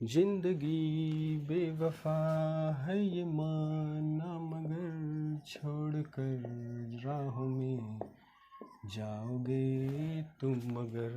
जिंदगी बेवफा है ये माना मगर छोड़कर राहों में जाओगे तुम मगर।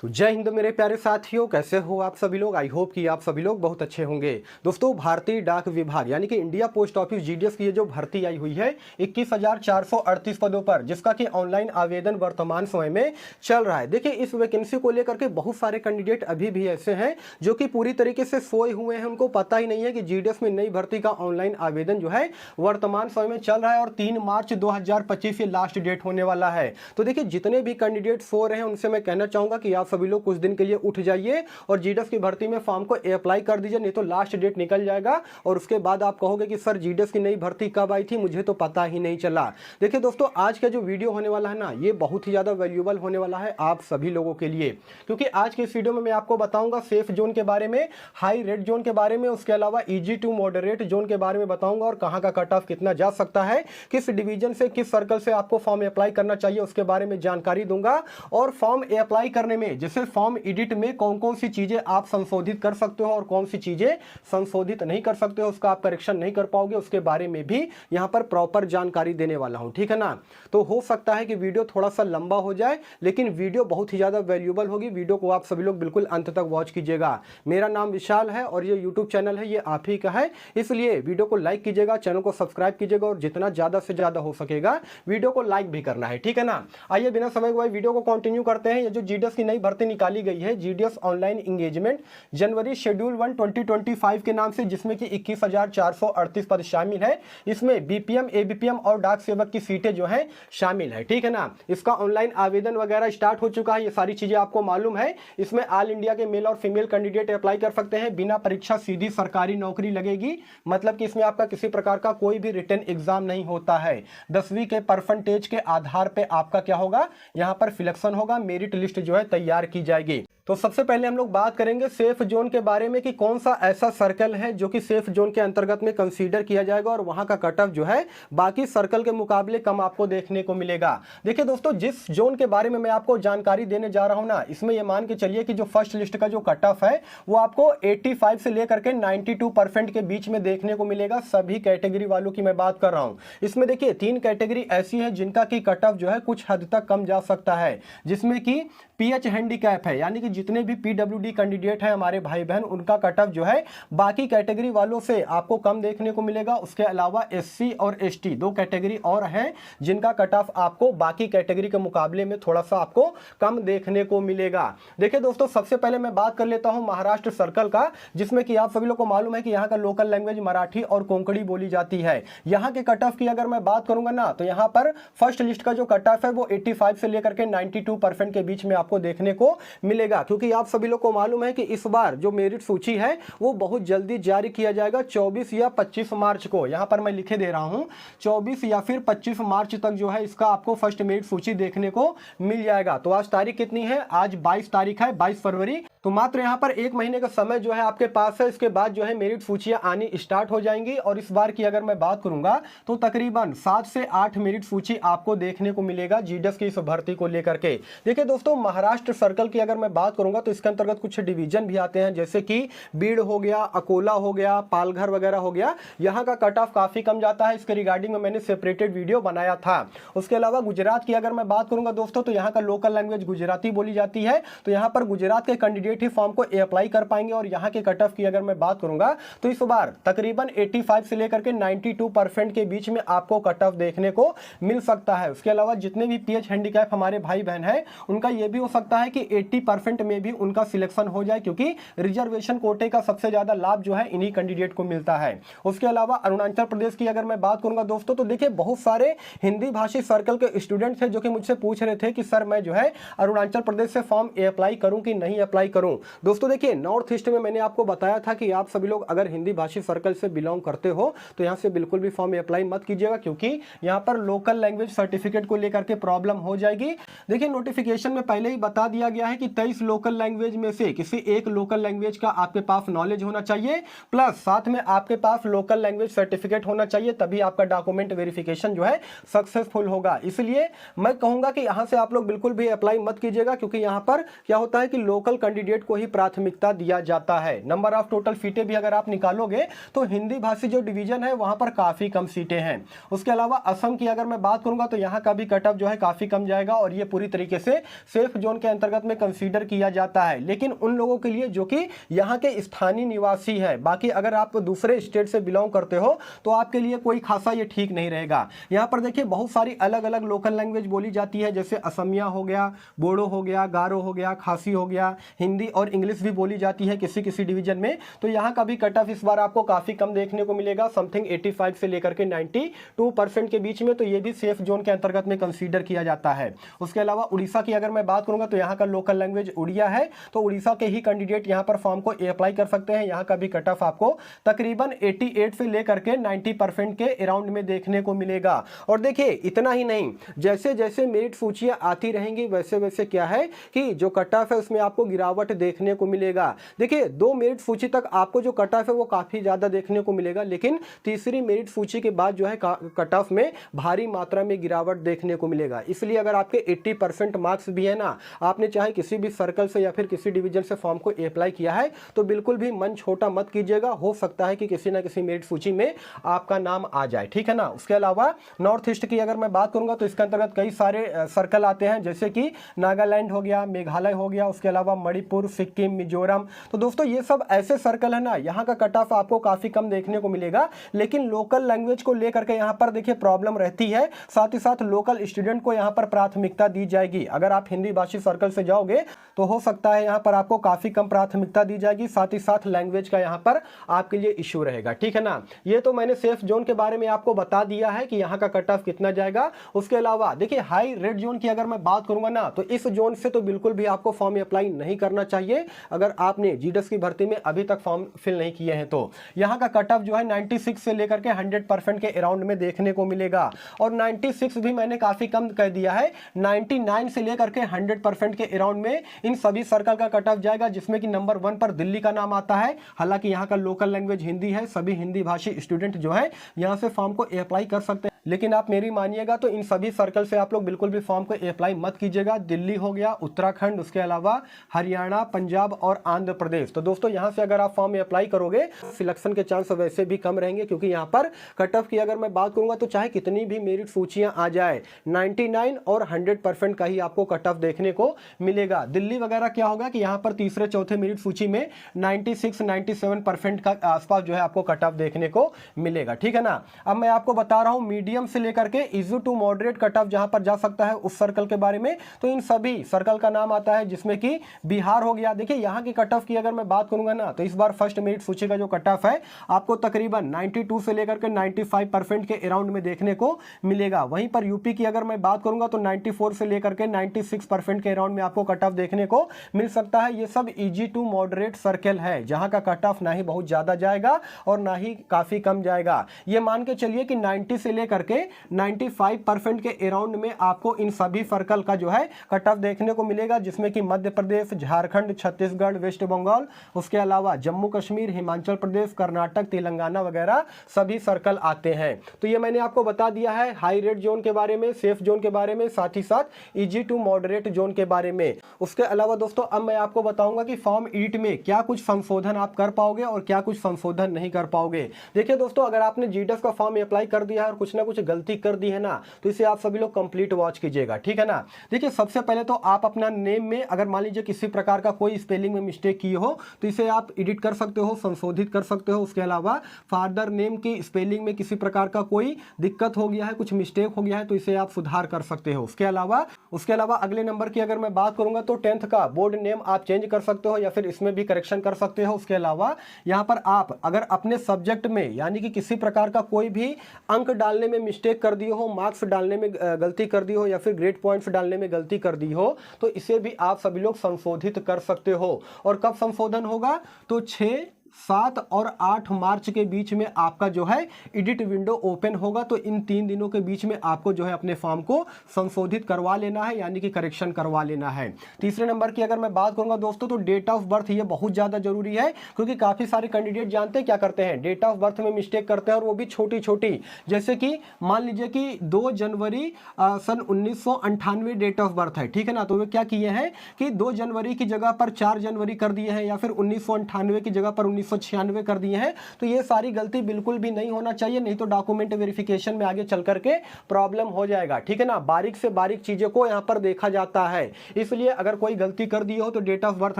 तो जय हिंद मेरे प्यारे साथियों, कैसे हो आप सभी लोग। आई होप कि आप सभी लोग बहुत अच्छे होंगे। दोस्तों, भारतीय डाक विभाग यानी कि इंडिया पोस्ट ऑफिस जीडीएस की ये जो भर्ती आई हुई है 21,438 पदों पर, जिसका कि ऑनलाइन आवेदन वर्तमान समय में चल रहा है। देखिए, इस वैकेंसी को लेकर के बहुत सारे कैंडिडेट अभी भी ऐसे हैं जो कि पूरी तरीके से सोए हुए हैं। उनको पता ही नहीं है कि जीडीएस में नई भर्ती का ऑनलाइन आवेदन जो है वर्तमान समय में चल रहा है और 3 मार्च 2025 ये लास्ट डेट होने वाला है। तो देखिए, जितने भी कैंडिडेट सो रहे हैं उनसे मैं कहना चाहूंगा कि आप सभी लोग कुछ दिन के लिए उठ जाइए और जीडीएस की भर्ती में फॉर्म को अप्लाई कर दीजिए, नहीं तो लास्ट डेट निकल जाएगा और उसके बाद आप कहोगे कि सर जीडीएस की नई भर्ती कब आई थी, मुझे तो पता ही नहीं चला। देखिए दोस्तों, आज का जो वीडियो होने वाला है ना, ये बहुत ही ज्यादा वैल्यूएबल होने वाला है आप सभी लोगों के लिए, क्योंकि आज के इस वीडियो में मैं आपको बताऊंगा सेफ जोन के बारे में, हाई रेड जोन के बारे में, उसके अलावा इजी टू मॉडरेट जोन के बारे में बताऊंगा और कहां का कट ऑफ कितना जा सकता है, किस डिवीजन से किस सर्कल से आपको फॉर्म अप्लाई करना चाहिए उसके बारे में जानकारी दूंगा। और फॉर्म अप्लाई करने में जैसे फॉर्म एडिट में कौन कौन सी चीजें आप संशोधित कर सकते हो और कौन सी चीजें संशोधित नहीं कर सकते हो, उसका आप करेक्शन नहीं कर पाओगे, उसके बारे में भी यहां पर प्रॉपर जानकारी देने वाला हूं, ठीक है ना। तो हो सकता है कि वीडियो थोड़ा सा लंबा हो जाए, लेकिन वीडियो बहुत ही ज्यादा वैल्यूएबल होगी। वीडियो को आप सभी लोग बिल्कुल अंत तक वॉच कीजिएगा। मेरा नाम विशाल है और ये यूट्यूब चैनल है ये आप ही का है, इसलिए वीडियो को लाइक कीजिएगा, चैनल को सब्सक्राइब कीजिएगा और जितना ज्यादा से ज्यादा हो सकेगा वीडियो को लाइक भी करना है, ठीक है ना। आइए बिना समय गवाए वीडियो को कंटिन्यू करते हैं। ये जो जीडीएस की नई भर्ती निकाली गई है, जीडीएस ऑनलाइन इंगेजमेंट जनवरी शेड्यूल 1 2025 के नाम से, जिसमें कि 21,438 पद शामिल है। इसमें बीपीएम, एबीपीएम और डाक सेवक की सीटें जो है शामिल है, ठीक है ना। इसका ऑनलाइन आवेदन वगैरह स्टार्ट हो चुका है, ये सारी चीजें आपको मालूम है। इसमें ऑल इंडिया के मेल और फीमेल कैंडिडेट अप्लाई कर सकते हैं, बिना परीक्षा सीधी सरकारी नौकरी लगेगी। मतलब कि इसमें आपका किसी प्रकार का कोई भी रिटन एग्जाम नहीं होता है। 10वीं के परसेंटेज के आधार पे आपका क्या होगा, यहां पर सिलेक्शन होगा, मेरिट लिस्ट जो है तैयार की जाएगी। तो सबसे पहले हम लोग बात करेंगे सेफ जोन के बारे में कि कौन सा ऐसा सर्कल है जो कि सेफ जोन के अंतर्गत में कंसीडर किया जाएगा और वहां का कट ऑफ जो है बाकी सर्कल के मुकाबले कम आपको देखने को मिलेगा। देखिए दोस्तों, जिस जोन के बारे में मैं आपको जानकारी देने जा रहा हूं ना, इसमें यह मान के चलिए कि जो फर्स्ट लिस्ट का जो कट ऑफ है वो आपको 85 से लेकर के 92% के बीच में देखने को मिलेगा। सभी कैटेगरी वालों की मैं बात कर रहा हूं। इसमें देखिए 3 कैटेगरी ऐसी है जिनका की कट ऑफ जो है कुछ हद तक कम जा सकता है, जिसमें कि पीएच हैंडीकैप है, यानी कि जितने भी पीडब्ल्यूडी कैंडिडेट है हमारे भाई बहन, उनका कट ऑफ जो है बाकी कैटेगरी वालों से आपको कम देखने को मिलेगा। उसके अलावा एससी और एसटी 2 कैटेगरी और हैं जिनका कट ऑफ आपको बाकी कैटेगरी के मुकाबले में थोड़ा सा आपको कम देखने को मिलेगा। देखिए दोस्तों, सबसे पहले मैं बात कर लेता हूं महाराष्ट्र सर्कल का, जिसमें कि आप सभी लोग को मालूम है कि यहाँ का लोकल लैंग्वेज मराठी और कोंकणी बोली जाती है। यहाँ के कट ऑफ की अगर मैं बात करूंगा ना, तो यहाँ पर फर्स्ट लिस्ट का जो कट ऑफ है वो 85 से लेकर के 92% के बीच में आपको देखने को मिलेगा, क्योंकि आप सभी लोग को मालूम है कि इस बार जो मेरिट सूची है वो बहुत जल्दी जारी किया जाएगा, 24 या 25 मार्च को। यहां पर मैं लिखे दे रहा हूं 24 या फिर 25 मार्च तक जो है इसका आपको फर्स्ट मेरिट सूची देखने को मिल जाएगा। तो आज तारीख कितनी है, आज 22 तारीख है, 22 फरवरी। तो मात्र यहां पर 1 महीने का समय जो है आपके पास है। इसके बाद जो है मेरिट सूचियां आनी स्टार्ट हो जाएंगी और इस बार की अगर मैं बात करूंगा तो तकरीबन 7 से 8 मेरिट सूची आपको देखने को मिलेगा जीडीएस की इस भर्ती को लेकर के। देखिए दोस्तों, महाराष्ट्र सर्कल की अगर मैं बात करूंगा तो इसके अंतर्गत कुछ डिवीजन भी आते हैं, जैसे कि बीड़ हो गया, अकोला हो गया, पालघर वगैरह हो गया। यहाँ का कट ऑफ काफी कम जाता है, इसके रिगार्डिंग में मैंने सेपरेटेड वीडियो बनाया था। उसके अलावा गुजरात की अगर मैं बात करूंगा दोस्तों, तो यहाँ का लोकल लैंग्वेज गुजराती बोली जाती है, तो यहाँ पर गुजरात के कैंडिडेट ही फॉर्म को अप्लाई कर पाएंगे। और यहाँ के कट ऑफ की अगर मैं बात करूंगा तो इस बार तकरीबन 85 से लेकर के 92% के बीच में आपको कट ऑफ देखने को मिल सकता है। उसके अलावा जितने भी पीएच हैंडीकैप हमारे भाई बहन है, उनका यह भी हो सकता है कि 80% में भी उनका सिलेक्शन हो जाए, क्योंकि रिजर्वेशन कोटे का सबसे ज्यादा लाभ जो है इन्हीं कैंडिडेट को मिलता है। उसके अलावा अरुणाचल प्रदेश की अगर मैं बात करूंगा दोस्तों, तो देखिए बहुत सारे हिंदी भाषी सर्कल के स्टूडेंट थे जो कि मुझसे पूछ रहे थे कि सर मैं जो है अरुणाचल प्रदेश से फॉर्म अप्लाई करूं कि नहीं अप्लाई करूं। दोस्तों देखिए, नॉर्थ ईस्ट में मैंने आपको बताया था कि आप सभी लोग अगर हिंदी भाषी सर्कल से बिलोंग करते हो तो यहां से बिल्कुल भी फॉर्म अप्लाई मत कीजिएगा, क्योंकि यहां पर लोकल लैंग्वेज सर्टिफिकेट को लेकर के प्रॉब्लम हो जाएगी। देखिए, नोटिफिकेशन में पहले ही बता दिया गया है कि 23 लोकल लैंग्वेज में से किसी एक लोकल लैंग्वेज का आपके पास नॉलेज होना चाहिए, प्लस साथ में आपके पास लोकल लैंग्वेज सर्टिफिकेट होना चाहिए, तभी आपका डॉक्यूमेंट वेरिफिकेशन जो है सक्सेसफुल होगा। इसलिए मैं कहूंगा कि यहां से आप लोग बिल्कुल भी अप्लाई मत कीजिएगा, क्योंकि यहां पर क्या होता है कि लोकल कैंडिडेट को ही प्राथमिकता दिया जाता है। नंबर ऑफ टोटल सीटें भी अगर आप निकालोगे तो हिंदी भाषी जो डिवीजन है वहां पर काफी कम सीटें हैं। उसके अलावा असम की अगर मैं बात करूंगा तो यहां का भी कट ऑफ जो है काफी कम जाएगा, और ये पूरी तरीके से सेफ जोन के अंतर्गत में कंसीडर किया जाता है, लेकिन उन लोगों के लिए जो कि यहां के स्थानीय निवासी है। बाकी अगर आप दूसरे स्टेट से बिलोंग करते हो तो आपके लिए कोई खासा ये ठीक नहीं रहेगा। यहां पर देखिए बहुत सारी अलग अलग लोकल लैंग्वेज बोली जाती है, जैसे असमिया हो गया, बोडो हो गया, गारो हो गया, खासी हो गया, हिंदी और इंग्लिश भी बोली जाती है किसी किसी डिवीजन में। तो यहाँ का भी कट ऑफ इस बार आपको काफी कम देखने को मिलेगा, समथिंग 85 से लेकर के 92% के बीच में। तो ये भी सेफ जोन के अंतर्गत में कंसीडर किया जाता है। उसके अलावा उड़ीसा की अगर मैं बात करूंगा तो यहाँ का लोकल लैंग्वेज उड़िया है, तो उड़ीसा के ही कैंडिडेट यहाँ पर फॉर्म को अप्लाई कर सकते हैं। यहाँ का भी कट ऑफ आपको तकरीबन 88 से लेकर के 90% के अराउंड में देखने को मिलेगा। और देखिए इतना ही नहीं, जैसे जैसे मेरिट सूचियां आती रहेंगी वैसे वैसे क्या है कि जो कट ऑफ है उसमें आपको गिरावट देखने को मिलेगा। देखिए 2 मेरिट सूची तक आपको जो कट ऑफ है वो काफी ज्यादा देखने को मिलेगा, लेकिन तीसरी मेरिट सूची के बाद जो है कट ऑफ में भारी मात्रा में गिरावट देखने को मिलेगा। इसलिए अगर आपके 80% मार्क्स भी है ना, आपने चाहे किसी भी सर्कल से या फिर किसी डिवीजन से फॉर्म को अप्लाई किया है, तो बिल्कुल भी मन छोटा मत कीजिएगा। हो सकता है कि किसी ना किसी मेरिट सूची में आपका नाम आ जाए, ठीक है ना। उसके अलावा नॉर्थ ईस्ट की अगर मैं बात करूंगा तो इसके अंतर्गत कई सारे सर्कल आते हैं, जैसे कि नागालैंड हो गया, मेघालय हो गया, उसके अलावा मणिपुर, सिक्किम, मिजोरम। तो दोस्तों ये सब ऐसे सर्कल है ना, यहाँ का कट ऑफ आपको काफी कम देखने को मिलेगा, लेकिन लोकल लैंग्वेज को लेकर के यहाँ पर देखिए प्रॉब्लम रहती है। साथ ही साथ लोकल स्टूडेंट को यहाँ पर प्राथमिकता दी जाएगी। अगर आप हिंदी भाषी सर्कल से जाओगे तो हो सकता है यहाँ पर आपको काफी कम प्राथमिकता दी जाएगी, साथ ही साथ लैंग्वेज का यहाँ पर आपके लिए इश्यू रहेगा, ठीक है ना। ये तो मैंने सेफ जोन के बारे में आपको बता दिया है कि यहाँ का कट ऑफ कितना जाएगा। उसके अलावा देखिए हाई रेड जोन की अगर मैं बात करूंगा ना, तो इस जोन से तो बिल्कुल भी आपको फॉर्म अप्लाई नहीं करना चाहिए अगर आपने जीडीएस की भर्ती में अभी तक फॉर्म फिल नहीं किए हैं। तो यहाँ का कट ऑफ जो है 96 से लेकर के 100% के अराउंड में देखने को मिलेगा, और 96 भी मैंने काफी कम कह दिया है। 99 से लेकर के 100% के अराउंड में इन सभी सर्कल का कट ऑफ जाएगा, जिसमें कि नंबर 1 पर दिल्ली का नाम आता है। हालांकि यहाँ का लोकल लैंग्वेज हिंदी है, सभी हिंदी भाषी स्टूडेंट जो है यहाँ से फॉर्म को अप्लाई कर सकते हैं, लेकिन आप मेरी मानिएगा तो इन सभी सर्कल से आप लोग बिल्कुल भी फॉर्म को अप्लाई मत कीजिएगा। दिल्ली हो गया, उत्तराखंड, उसके अलावा हरियाणा, पंजाब और आंध्र प्रदेश। तो दोस्तों यहाँ से अगर आप फॉर्म में अप्लाई करोगे, सिलेक्शन के चांस वैसे भी कम रहेंगे, क्योंकि यहाँ पर कट ऑफ की अगर मैं बात करूंगा तो चाहे कितनी भी मेरिट सूचियां आ जाए, 99 और 100% का ही आपको कट ऑफ देखने को मिलेगा। दिल्ली वगैरह क्या होगा कि यहाँ पर तीसरे चौथे मेरिट सूची में 96-97% का आसपास जो है आपको कट ऑफ देखने को मिलेगा, ठीक है ना। अब मैं आपको बता रहा हूँ मीडियम से लेकर के easy to moderate cut off जहां पर जा सकता है उस सर्कल के बारे में। तो इन सभी सर्कल का नाम आता है, जिसमें कि बिहार हो गया। देखिए यहाँ की कट ऑफ की अगर मैं बात करूंगा ना, तो इस बार फर्स्ट मेरिट सूची का जो कट ऑफ है आपको तकरीबन 92 से लेकर के 95% के अराउंड में देखने को मिलेगा। वहीं पर यूपी की अगर मैं बात करूंगा तो 94 से लेकर के 96% के अराउंड में आपको कट ऑफ देखने को मिल सकता है। ये सब इजी टू मॉडरेट सर्कल है, जहां का कट ऑफ ना ही बहुत ज्यादा जाएगा और ना ही काफी कम जाएगा। ये मान के चलिए कि 90 से लेकर के 95% के अराउंड में आपको इन सभी सर्कल का जो है कट ऑफ देखने को मिलेगा, जिसमें कि मध्य प्रदेश, झारखंड, छत्तीसगढ़, वेस्ट बंगाल, उसके अलावा जम्मू कश्मीर, हिमाचल प्रदेश, कर्नाटक, तेलंगाना वगैरह सभी सर्कल आते हैं। तो ये मैंने आपको बता दिया है हाई रेड जोन के बारे में, सेफ जोन के बारे में, साथ ही साथ इजी टू मॉडरेट जोन के बारे में। उसके अलावा दोस्तों अब मैं आपको बताऊंगा कि फॉर्म 8 में क्या कुछ संशोधन आप कर पाओगे और क्या कुछ संशोधन नहीं कर पाओगे। देखिए दोस्तों, अगर आपने जीडीएस का फॉर्म अप्लाई कर दिया है और कुछ ना कुछ गलती कर दी है ना, तो इसे आप सभी लोग कंप्लीट वॉच कीजिएगा, ठीक है ना। देखिए सबसे पहले तो आप अपना नेम में अगर मान लीजिए किसी प्रकार का कोई स्पेलिंग में मिस्टेक की हो तो इसे आप एडिट कर सकते हो, संशोधित कर सकते हो। उसके अलावा फादर नेम की स्पेलिंग में किसी प्रकार का कोई दिक्कत हो गया है, कुछ मिस्टेक हो गया है, तो इसे आप सुधार कर सकते हो। उसके अलावा अगले नंबर की अगर मैं बात करूंगा तो 10th का बोर्ड नेम आप चेंज कर सकते हो या फिर इसमें भी करेक्शन कर सकते हो। उसके अलावा यहाँ पर आप अगर अपने सब्जेक्ट में यानी कि किसी प्रकार का कोई भी अंक डालने में मिस्टेक कर दिए हो, मार्क्स डालने में गलती कर दी हो या फिर ग्रेड पॉइंट्स डालने में गलती कर दी हो, तो इसे भी आप सभी लोग संशोधित कर सकते हो। और कब संशोधन होगा तो 6 7 और 8 मार्च के बीच में आपका जो है एडिट विंडो ओपन होगा। तो इन 3 दिनों के बीच में आपको जो है अपने फॉर्म को संशोधित करवा लेना है, यानी कि करेक्शन करवा लेना है। तीसरे नंबर की अगर मैं बात करूंगा दोस्तों, तो डेट ऑफ बर्थ ये बहुत ज़्यादा जरूरी है, क्योंकि काफ़ी सारे कैंडिडेट जानते हैं क्या करते हैं, डेट ऑफ बर्थ में मिस्टेक करते हैं, और वो भी छोटी छोटी। जैसे कि मान लीजिए कि 2 जनवरी सन 1998 डेट ऑफ बर्थ है, ठीक है ना। तो वे क्या किए हैं कि 2 जनवरी की जगह पर 4 जनवरी कर दिए हैं, या फिर 1998 की जगह पर 1996 कर दिए हैं। तो ये सारी गलती बिल्कुल भी नहीं होना चाहिए, नहीं तो डॉक्यूमेंट वेरिफिकेशन में आगे चल करके प्रॉब्लम हो जाएगा, ठीक है ना। बारीक से बारीक चीजों को यहाँ पर देखा जाता है, इसलिए अगर कोई गलती कर दी हो तो डेट ऑफ बर्थ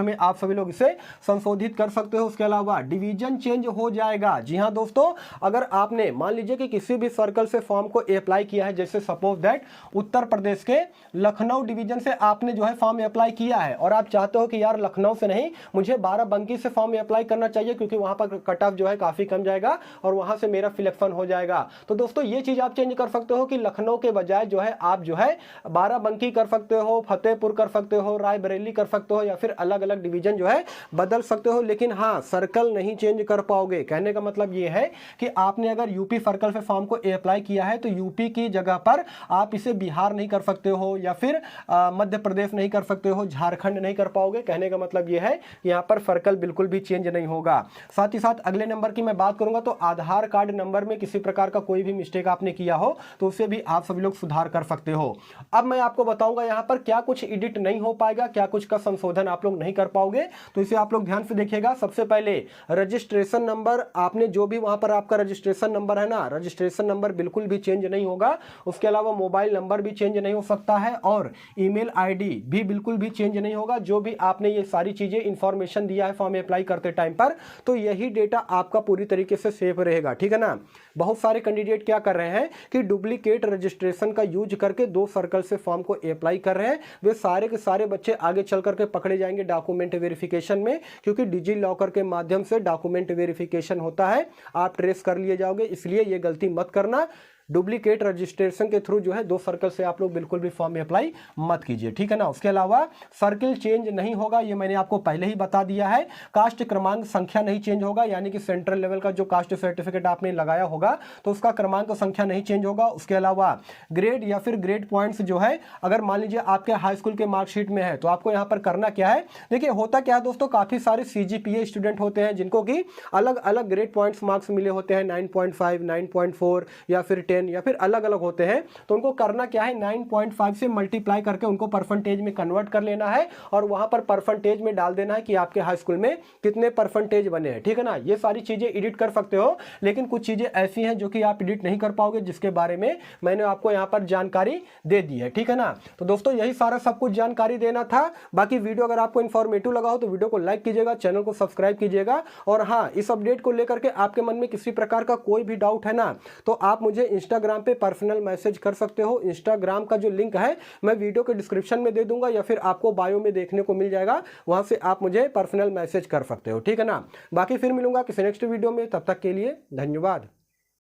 में आप सभी लोग इसे संशोधित कर सकते हो। उसके अलावा डिवीजन चेंज हो जाएगा। जी हाँ दोस्तों, अगर आपने मान लीजिए कि किसी भी सर्कल से फॉर्म को अप्लाई किया है, जैसे सपोज दैट उत्तर प्रदेश के लखनऊ डिवीजन से आपने जो है फॉर्म अप्लाई किया है, और आप चाहते हो कि यार लखनऊ से नहीं, मुझे बाराबंकी से फॉर्म अप्लाई करना चाहिए, क्योंकि वहां पर कट ऑफ जो है काफी कम जाएगा और वहां से मेरा सिलेक्शन हो जाएगा। तो दोस्तों ये चीज आप चेंज कर सकते हो कि लखनऊ के बजाय जो है आप जो है बाराबंकी कर सकते हो, फतेहपुर कर सकते हो, रायबरेली कर सकते हो, या फिर अलग अलग डिवीजन जो है बदल सकते हो। लेकिन हाँ, सर्कल नहीं चेंज कर पाओगे। कहने का मतलब ये है कि आपने अगर यूपी सर्कल से फॉर्म को अप्लाई किया है, तो यूपी की जगह पर आप इसे बिहार नहीं कर सकते हो, या फिर मध्य प्रदेश नहीं कर सकते हो, झारखंड नहीं कर पाओगे। कहने का मतलब यह है कि यहाँ पर सर्कल बिल्कुल भी चेंज नहीं होगा। साथ ही साथ अगले नंबर की मैं बात करूंगा, तो आधार कार्ड नंबर में किसी प्रकार का कोई भी मिस्टेक आपने किया हो तो उसे भी आप सभी लोग सुधार कर सकते हो। अब मैं आपको बताऊंगा यहाँ पर क्या कुछ एडिट नहीं हो पाएगा, क्या कुछ का संशोधन आप लोग नहीं कर पाओगे, तो इसे आप लोग ध्यान से देखिएगा। सबसे पहले रजिस्ट्रेशन नंबर, आपने जो भी वहां पर आपका रजिस्ट्रेशन नंबर है ना, रजिस्ट्रेशन नंबर बिल्कुल भी चेंज नहीं होगा। उसके अलावा मोबाइल नंबर भी चेंज नहीं हो सकता है, और ईमेल आईडी भी बिल्कुल भी चेंज नहीं होगा। जो भी आपने ये सारी चीजें इंफॉर्मेशन दिया है फॉर्म अप्लाई करते टाइम पर, तो यही डेटा आपका पूरी तरीके से सेफ रहेगा, ठीक है ना। बहुत सारे कैंडिडेट क्या कर रहे हैं कि डुप्लीकेट रजिस्ट्रेशन का यूज करके 2 सर्कल से फॉर्म को अप्लाई कर रहे हैं। वे सारे के सारे बच्चे आगे चल करके पकड़े जाएंगे डॉक्यूमेंट वेरिफिकेशन में, क्योंकि डिजी लॉकर के माध्यम से डॉक्यूमेंट वेरिफिकेशन होता है, आप ट्रेस कर लिए जाओगे। इसलिए ये गलती मत करना, डुप्लीकेट रजिस्ट्रेशन के थ्रू जो है 2 सर्कल से आप लोग बिल्कुल भी फॉर्म में अप्लाई मत कीजिए, ठीक है ना। उसके अलावा सर्किल चेंज नहीं होगा, ये मैंने आपको पहले ही बता दिया है। कास्ट क्रमांक संख्या नहीं चेंज होगा, यानी कि सेंट्रल लेवल का जो कास्ट सर्टिफिकेट आपने लगाया होगा तो उसका क्रमांक संख्या नहीं चेंज होगा। उसके अलावा ग्रेड या फिर ग्रेड पॉइंट्स जो है, अगर मान लीजिए आपके हाई स्कूल के मार्कशीट में है, तो आपको यहाँ पर करना क्या है, देखिए होता क्या है दोस्तों, काफी सारे CGPA स्टूडेंट होते हैं जिनको कि अलग अलग ग्रेड पॉइंट्स मार्क्स मिले होते हैं, 9.5, 9.4 या फिर 10 या फिर अलग अलग होते हैं। तो उनको करना क्या है, 9.5 से मल्टीप्लाई करके उनको परसेंटेज में कन्वर्ट कर लेना है, और वहां पर परसेंटेज में डाल देना है कि आपके हाई स्कूल में कितने परसेंटेज बने हैं, ठीक है ना। ये सारी चीजें एडिट कर सकते हो, लेकिन कुछ चीजें ऐसी हैं जो कि आप एडिट नहीं कर पाओगे, जिसके बारे में मैंने आपको यहाँ पर जानकारी दे दी है, ठीक है ना। तो दोस्तों यही सारा सब कुछ जानकारी देना था। बाकी वीडियो अगर आपको इन्फॉर्मेटिव लगा हो तो वीडियो को लाइक कीजिएगा, चैनल को सब्सक्राइब कीजिएगा, और हाँ, इस अपडेट को लेकर के आपके मन में किसी प्रकार का कोई भी डाउट है ना, तो आप मुझे इंस्टाग्राम पे पर्सनल मैसेज कर सकते हो। इंस्टाग्राम का जो लिंक है मैं वीडियो के डिस्क्रिप्शन में दे दूंगा, या फिर आपको बायो में देखने को मिल जाएगा, वहां से आप मुझे पर्सनल मैसेज कर सकते हो, ठीक है ना। बाकी फिर मिलूंगा किसी नेक्स्ट वीडियो में, तब तक के लिए धन्यवाद।